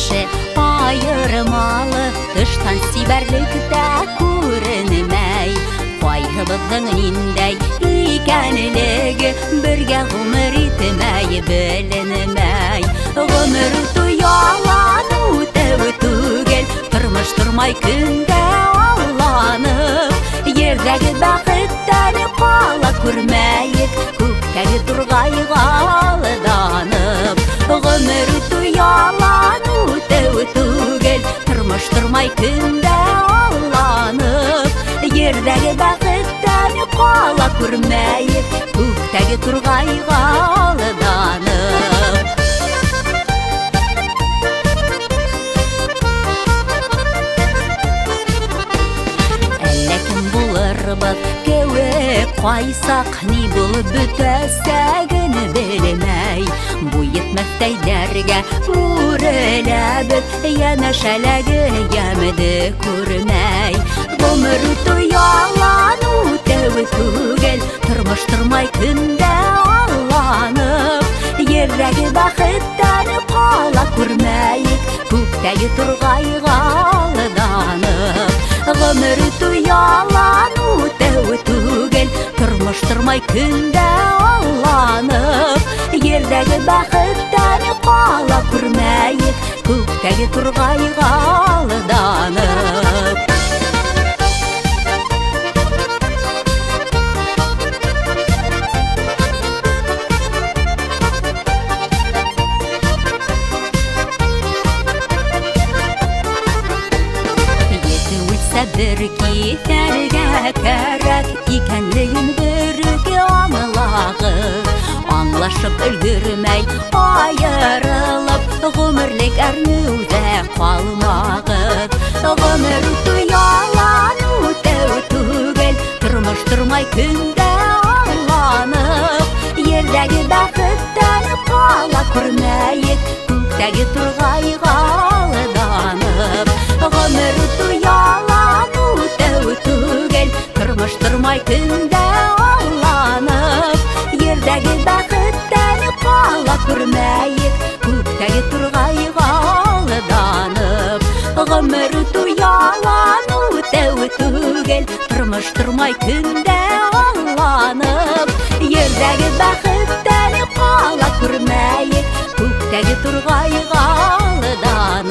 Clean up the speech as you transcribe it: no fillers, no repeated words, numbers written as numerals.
кеше айырмалы, тыштан сибәрлектә күренмәй. Кайһыбызның ниндәй икәнлеге бергә гомер итмәй, беленмәй. Гомер үтү ялан үтәү түгел, тормыш тормай көндә алланып. Ердәге бәхеттән кала күрмәйек, күктәге тургайга алданып. Гомер үтү ялан үтәү түгел, тормыш тормай көндә алланып. Ердәге бәхеттән кала күрмәйек, күктәге тургайга алданып. Кеуек кайсак, ни булып бөтәсәген белмәй. Бу етмәстәйләргә үреләбез, янәшәләге ямды күрмәй. Гомер үтү ялан үтәү түгел, тормыш тормай көндә алланып. Ердәге бәхеттән кала күрмәйек, күктәге тургайга алданып. Гомер үтү ялан үтәү түгел, тормыш тормай көндә алланып. Ердәге бәхеттән кала күрмәйек, күктәге тургайга алданып. Бер китәргә кәрәк икәнлеген бергә аңлагыз. Аңлашып өлгермәй аерылып, гомерлек әрнүдә калмагыз. Гомер үтү ялан үтәү түгел, тормыш тормай көндә алланып. Ердәге бәхеттән кала күрмәйек, күктәге тургайга алданып. Гомер үтү ялан үтәү түгел, тормыш тормай көндә алланып. Ердәге бәхеттән кала күрмәйек, күктәге тургайга алданып. Гомер үтү ялан үтәү түгел, тормыш тормай көндә алланып. Ердәге бәхеттән кала күрмәйек, күктәге тургайга алданып.